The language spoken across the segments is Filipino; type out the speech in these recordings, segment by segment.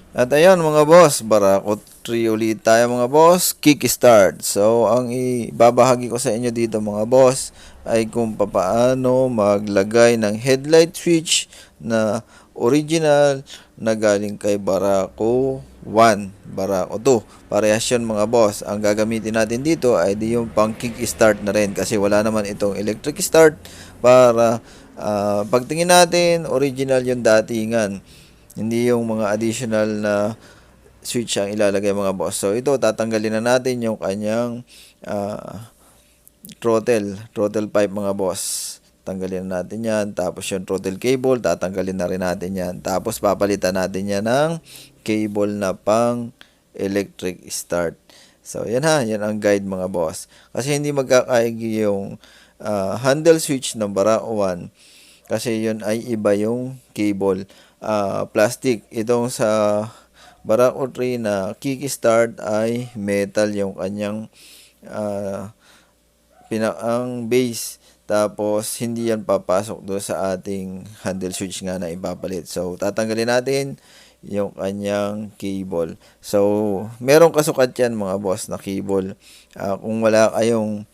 At ayan mga boss, Barako 3 ulit tayo mga boss, kickstart. So ang ibabahagi ko sa inyo dito mga boss ay kung papaano maglagay ng headlight switch na original na galing kay Barako 1, Barako 2. Parehas yun mga boss. Ang gagamitin natin dito ay di yung pang kickstart na rin kasi wala naman itong electric start para pagtingin natin original yung datingan. Hindi yung mga additional na switch ang ilalagay mga boss. So ito tatanggalin na natin yung kanyang throttle pipe mga boss. Tanggalin na natin yan. Tapos yung throttle cable, tatanggalin na rin natin yan. Tapos papalitan natin yan ng cable na pang electric start. So yan ha, yan ang guide mga boss. Kasi hindi magkakaigi yung handle switch ng Barako 1 kasi yun ay iba yung cable. Plastic. Itong sa Barako 3 na kickstart ay metal yung kanyang uh, ang base. Tapos, hindi yan papasok doon sa ating handle switch nga na ipapalit. So, tatanggalin natin yung kanyang cable. So, merong kasukat yan mga boss na cable. Kung wala kayong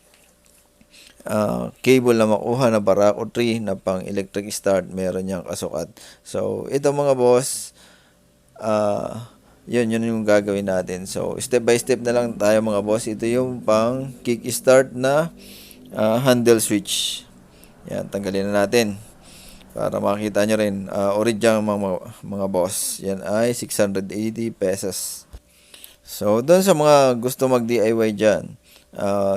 cable na makuha na Barako 3 na pang electric start, meron niyang kasukat. So, ito mga boss, yun yung gagawin natin. So, step by step na lang tayo mga boss. Ito yung pang kickstart na handle switch. Yan, tanggalin na natin para makita nyo rin. Original mga boss. Yan ay 680 pesos. So, doon sa mga gusto mag-DIY dyan,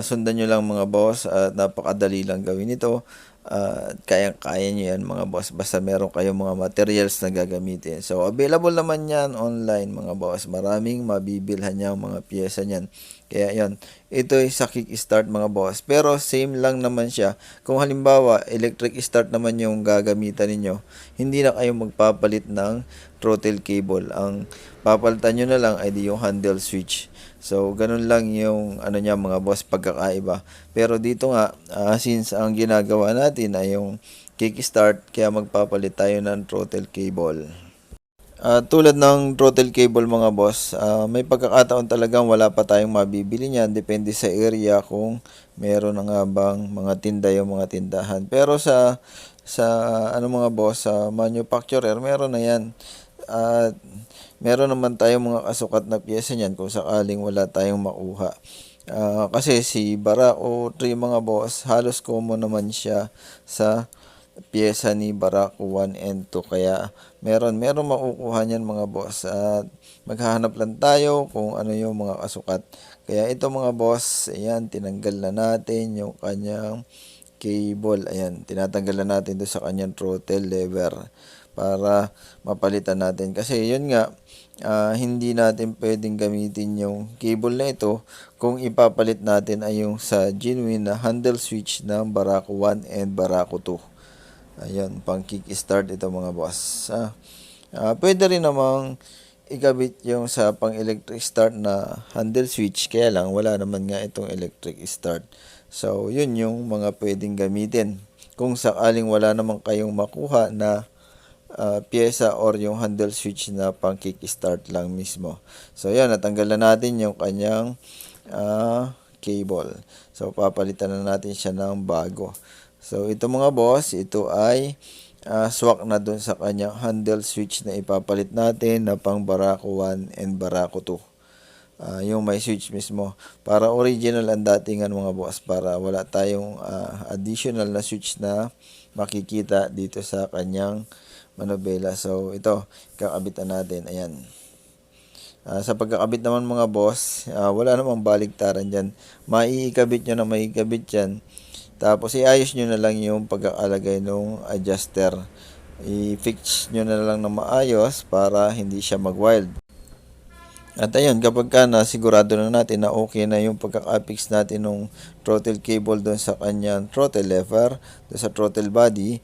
sundan nyo lang mga boss at napakadali lang gawin ito. Kaya nyo yan mga boss basta meron kayong mga materials na gagamitin. So, available naman yan online mga boss. Maraming mabibilhan niya mga pyesa niyan. Kaya yon, ito ay sa kickstart mga boss. Pero same lang naman siya. Kung halimbawa, electric start naman yung gagamitan ninyo, hindi na kayo magpapalit ng throttle cable. Ang papalitan nyo na lang ay di yung handle switch. So, ganun lang yung ano niya mga boss pagkakaiba. Pero dito nga, since ang ginagawa natin ay yung kickstart, kaya magpapalit tayo ng throttle cable. Tulad ng throttle cable mga boss, may pagkakataon talagang wala pa tayong mabibili niyan. Depende sa area kung meron na nga bang mga tinda yung mga tindahan. Pero sa ano mga boss, sa manufacturer, meron na yan. At meron naman tayong mga kasukat na pyesa niyan kung sakaling wala tayong makuha. Kasi si Barako 3 mga boss, halos common naman siya sa pyesa ni Barako 1 and 2. Kaya meron makukuha niyan mga boss. At maghahanap lang tayo kung ano yung mga kasukat. Kaya ito mga boss, ayan, tinanggal na natin yung kanyang cable. Ayan, tinatanggal na natin doon sa kanyang throttle lever para mapalitan natin. Kasi yun nga, hindi natin pwedeng gamitin yung cable na ito kung ipapalit natin ay yung sa genuine na handle switch ng Barako 1 and Barako 2. Ayun, pang kickstart ito mga boss. Pwede rin namang ikabit yung sa pang electric start na handle switch, kaya lang wala naman nga itong electric start. So, yun yung mga pwedeng gamitin. Kung sakaling wala naman kayong makuha na pyesa or yung handle switch na pang kickstart lang mismo. So, yan, natanggal na natin yung kanyang cable. So, papalitan na natin siya ng bago. So, ito mga boss, ito ay swak na dun sa kanyang handle switch na ipapalit natin na pang Barako 1 and Barako 2. Yung may switch mismo. Para original ang datingan mga boss. Para wala tayong additional na switch na makikita dito sa kanyang manobela. So, ito, kakabitan natin. Ayan. Sa pagkakabit naman mga boss, wala namang baligtaran dyan. Maiikabit nyo na maiikabit yan. Tapos iayos nyo na lang yung pagkakalagay ng adjuster. I-fix nyo na lang na maayos para hindi siya mag-wild. At ayun, kapag ka na sigurado na natin na okay na yung pagkaka-fix natin ng throttle cable doon sa kanyang throttle lever, doon sa throttle body,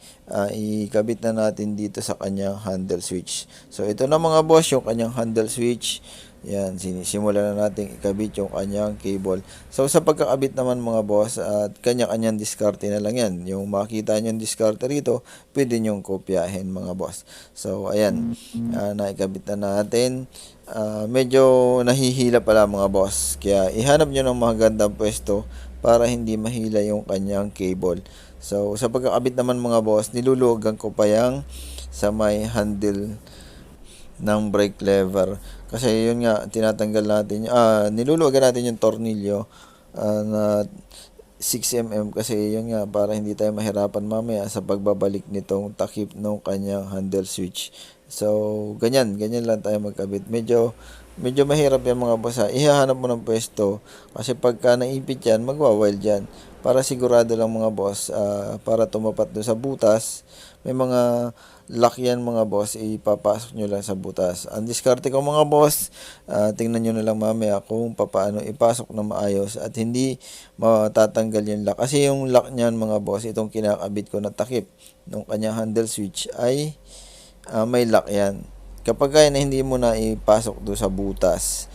ikabit na natin dito sa kanyang handle switch. So ito na mga boss, yung kanyang handle switch. Yan, sinisimulan na natin ikabit yung kanyang cable. So, sa pagkakabit naman mga boss, at kanya-kanyang diskarte na lang yan. Yung makita nyo yung diskarte rito, pwede nyong kopyahin mga boss. So, ayan, naikabit na natin. Medyo nahihila pala mga boss. Kaya, ihanap nyo ng magandang pwesto para hindi mahila yung kanyang cable. So, sa pagkakabit naman mga boss, niluluwagan ko pa yung sa may handle ng brake lever. Kasi yun nga, tinatanggal natin, niluluwagan natin yung tornilyo na 6mm kasi yun nga, para hindi tayo mahirapan mamaya sa pagbabalik nitong takip ng kanyang handle switch. So, ganyan lang tayo magkabit. Medyo mahirap yan mga boss ha. Ihahanap mo ng pwesto kasi pagka naipit yan, magwa-wild yan. Para sigurado lang mga boss, para tumapat doon sa butas, may mga lock yan mga boss, ipapasok nyo lang sa butas. Ang diskarte ko mga boss, tingnan nyo na lang mamaya kung paano ipasok na maayos at hindi matatanggal yung lock. Kasi yung lock nyan mga boss, itong kinakabit ko na takip ng kanyang handle switch ay may lock yan. Kapag kaya na hindi mo na ipasok doon sa butas,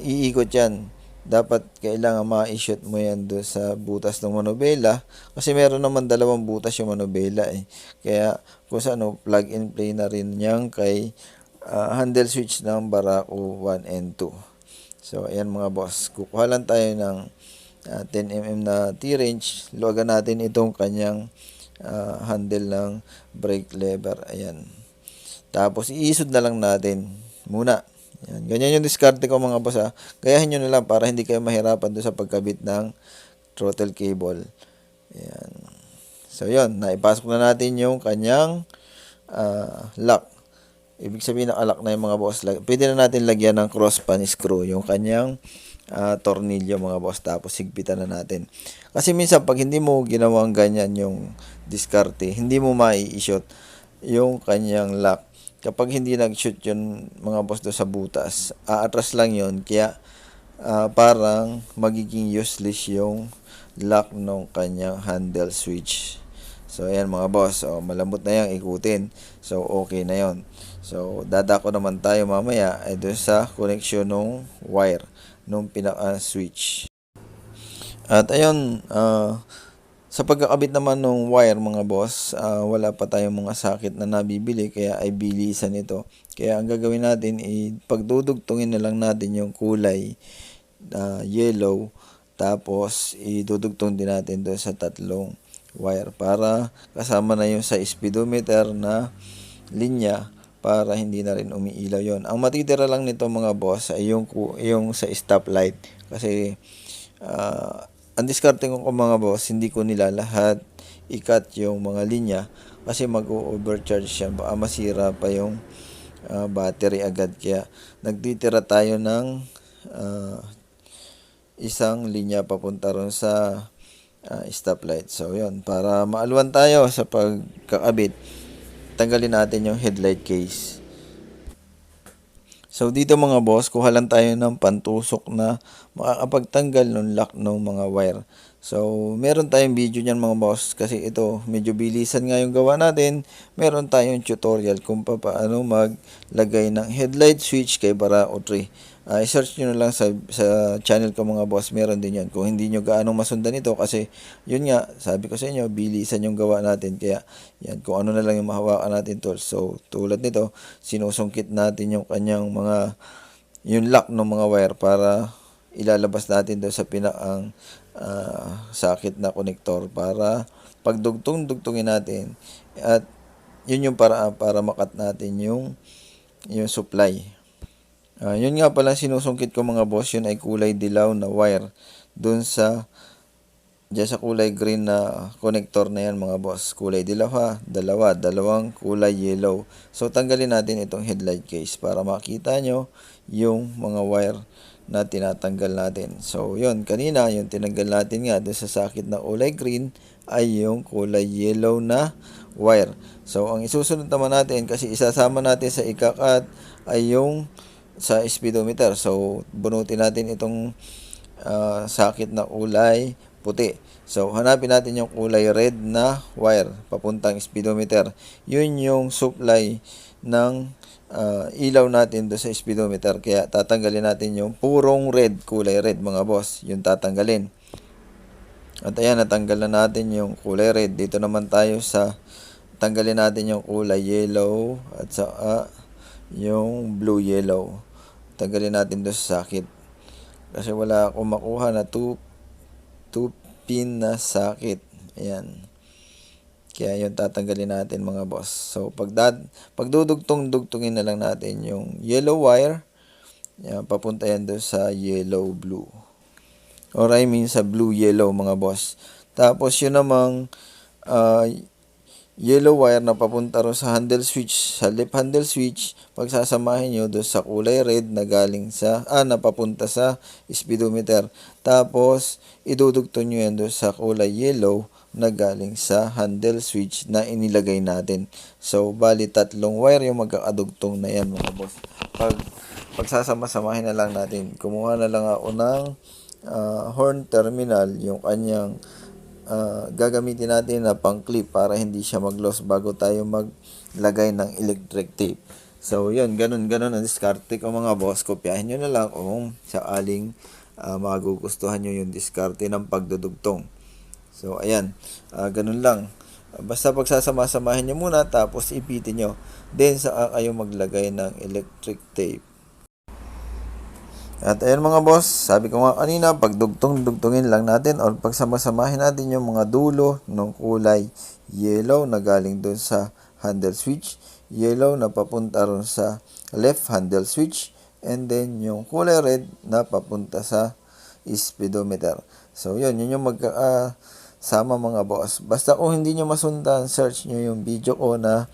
iikot yan. Dapat kailangan ma-shoot mo yan doon sa butas ng manobela kasi meron naman dalawang butas yung manobela eh. Kaya kung saan plug and play na rin yan kay handle switch ng Barako 1 and 2. So ayan mga boss, kukuha lang tayo ng 10mm na T-wrench, luwagan natin itong kanyang handle ng brake lever. Ayan. Tapos iisod na lang natin muna. Yan. Ganyan yung diskarte ko mga boss ha. Gayahin nyo na lang para hindi kayo mahirapan doon sa pagkabit ng throttle cable. Yan. So yun, naipasok na natin yung kanyang lock. Ibig sabihin nakalock na yung mga boss. Pwede na natin lagyan ng cross pan screw yung kanyang tornilyo mga boss. Tapos higpitan na natin. Kasi minsan pag hindi mo ginawang ganyan yung diskarte, hindi mo mai-shoot yung kanyang lock. Kapag hindi nag-shoot yun mga boss do sa butas, aatras lang yun. Kaya parang magiging useless yung lock ng kanyang handle switch. So ayan mga boss, malambot na yan ikutin. So okay na yon. So dadako naman tayo mamaya ay doon sa connection ng wire ng pinaka switch. At ayun, sa pagkakabit naman ng wire mga boss, wala pa tayong mga sakit na nabibili kaya ay bilisan ito. Kaya ang gagawin natin ay pagdudugtungin na lang natin yung kulay yellow, tapos idudugtong din natin doon sa tatlong wire para kasama na yung sa speedometer na linya para hindi na rin umiilaw yon. Ang matitira lang nito mga boss ay yung sa stoplight kasi ang diskarte ko mga boss, hindi ko nila lahat i-cut yung mga linya kasi mag-overcharge siya, baka masira pa yung battery agad. Kaya nagtitira tayo ng isang linya papunta ron sa stoplight. So yun, para maaluan tayo sa pagkakabit, tanggalin natin yung headlight case. So dito mga boss, kuha lang tayo ng pantusok na makakapagtanggal ng lock ng mga wire. So meron tayong video niyan mga boss kasi ito medyo bilisan nga yung gawa natin. Meron tayong tutorial kung paano maglagay ng headlight switch kay Barako 3. I-search nyo na lang sa channel ko mga boss, meron din yan. Kung hindi nyo gaano masundan ito kasi yun nga, sabi ko sa inyo, bilisan yung gawa natin. Kaya yan, kung ano na lang yung mahawakan natin tools. So tulad nito, sinusungkit natin yung kanyang yung lock ng mga wire para ilalabas natin doon sa pinakang sakit na konektor para pagdugtungin natin at yun yung para makat natin yung supply. Yun nga pala sinusungkit ko mga boss, yun ay kulay dilaw na wire dun sa kulay green na connector na yan mga boss. Kulay dilaw ha, dalawang kulay yellow. So tanggalin natin itong headlight case para makita nyo yung mga wire na tinatanggal natin. So yun, kanina yung tinanggal natin nga dun sa sakit na kulay green ay yung kulay yellow na wire. So ang isusunod naman natin kasi isasama natin sa ikakat ay yung sa speedometer. So bunutin natin itong sakit na kulay puti. So hanapin natin yung kulay red na wire papuntang speedometer. Yun yung supply ng ilaw natin do sa speedometer. Kaya tatanggalin natin yung purong red, kulay red mga boss. Yung tatanggalin. At ayan, natanggal na natin yung kulay red. Dito naman tayo sa tanggalin natin yung kulay yellow at sa yung blue yellow. Tanggalin natin do sa socket. Kasi wala akong makuha na 2 pin na socket. Ayan. Kaya yun tatanggalin natin mga boss. So pagdudugtong-dugtungin na lang natin yung yellow wire. Yan, papunta yan doon sa yellow blue. Or I mean sa blue yellow mga boss. Tapos yun namang yellow wire na papunta ro sa handle switch, sa left handle switch, pagsasamahin nyo doon sa kulay red na galing sa, na papunta sa speedometer. Tapos, idudugtong nyo yan doon sa kulay yellow na galing sa handle switch na inilagay natin. So, bali tatlong wire yung magkakadugtong na yan mga boss. Pagsasama-samahin na lang natin. Kumuha na lang ako ng horn terminal, yung kanyang gagamitin natin na pang clip para hindi siya mag-loss bago tayo maglagay ng electric tape. So, yun, ganun ang diskarte ko mga boss. Kopyahin nyo na lang kung saaling magugustuhan nyo yung diskarte ng pagdudugtong. So, ayan, ganun lang. Basta pagsasama-samahin nyo muna, tapos ipitin nyo. Then, saka kayo maglagay ng electric tape. At ayun mga boss, sabi ko nga kanina, pagdugtong-dugtungin lang natin or pagsama-samahin natin yung mga dulo ng kulay yellow na galing doon sa handle switch, yellow na papunta ron sa left handle switch, and then yung kulay red na papunta sa speedometer. So yun yung magkakasama mga boss. Basta kung hindi nyo masundan, search nyo yung video ko na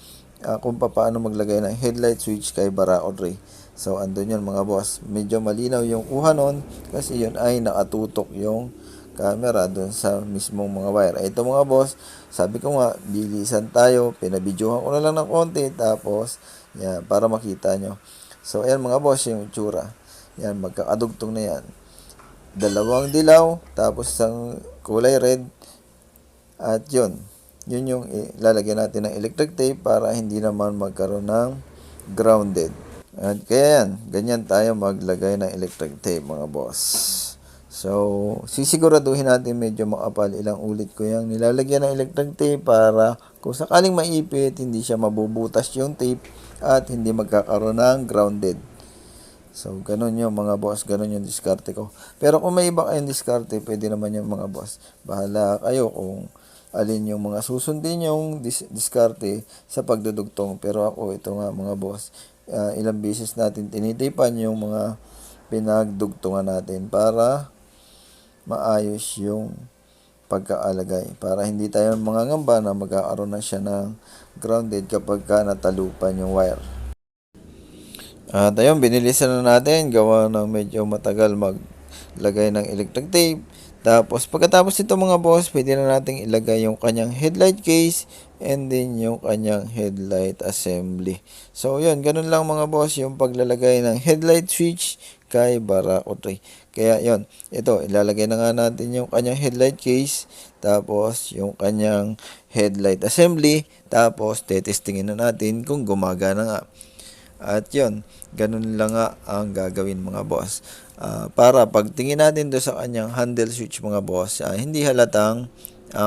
kung paano maglagay ng headlight switch kay Barako Ray. So, andun yun mga boss. Medyo malinaw yung kuha nun kasi yun ay nakatutok yung camera dun sa mismong mga wire. Ito mga boss, sabi ko nga, bilisan tayo. Pinabidyohan ko na lang ng konti tapos, yan, para makita nyo. So, ayan mga boss, yung itsura. Yan, magkakadugtong na yan. Dalawang dilaw, tapos isang kulay red. At yun yung lalagyan natin ng electric tape para hindi naman magkaroon ng grounded. At kaya yan, ganyan tayo maglagay ng electric tape mga boss. So, sisiguraduhin natin medyo makapal. Ilang ulit ko yung nilalagyan ng electric tape para kung sakaling maipit, hindi siya mabubutas yung tape at hindi magkakaroon ng grounded. So, ganun yung mga boss, ganun yung diskarte ko. Pero kung may iba kayong diskarte, pwede naman yung mga boss. Bahala kayo kung alin yung mga susundin yung diskarte sa pagdudugtong. Pero ako, ito nga mga boss, ilang beses natin tinitipan yung mga pinagdugtungan natin para maayos yung pagkaalagay. Para hindi tayo mangangamba na magkakaroon na siya ng grounded kapag natalupan yung wire. At ayun, binilisan na natin. Gawa ng medyo matagal maglagay ng electric tape. Tapos, pagkatapos ito mga boss, pwede na natin ilagay yung kanyang headlight case and then yung kanyang headlight assembly. So, yun, ganun lang mga boss yung paglalagay ng headlight switch kay Barako Ray. Kaya, yun, ito, ilalagay na nga natin yung kanyang headlight case, tapos yung kanyang headlight assembly, tapos tetestingin na natin kung gumagana nga. At yun, ganun lang nga ang gagawin mga boss. Para pagtingin natin do sa kanyang handle switch mga boss, hindi halatang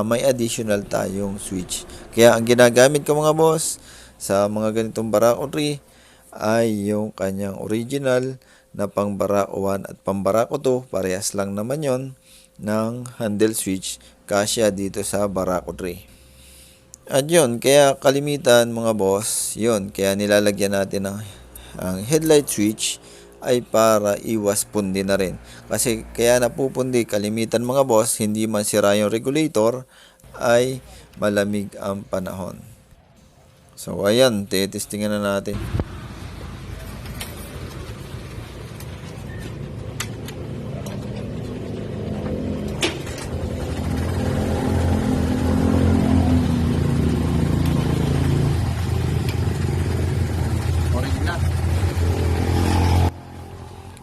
may additional tayong switch. Kaya ang ginagamit ko mga boss sa mga ganitong Barako Ray ay yung kanyang original na pang Barako 1 at pang Barako 2. Parehas lang naman yon ng handle switch kasya dito sa Barako Ray. At yun, kaya kalimitan mga boss, yun, kaya nilalagyan natin ang headlight switch ay para iwas pundi na rin. Kasi kaya napupundi kalimitan mga boss, hindi man sira yung regulator, ay malamig ang panahon. So ayan, testingan na natin.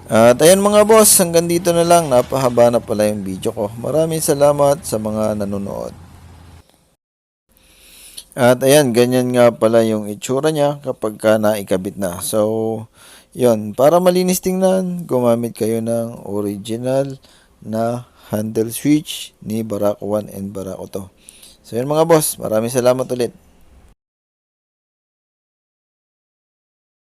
At ayan mga boss, hanggang dito na lang. Napahaba na pala yung video ko. Maraming salamat sa mga nanonood. At ayan, ganyan nga pala yung itsura niya kapag ka naikabit na. So, yon, para malinis tingnan, gumamit kayo ng original na handle switch ni Barako 1 and Barako 2. So yun mga boss, maraming salamat ulit.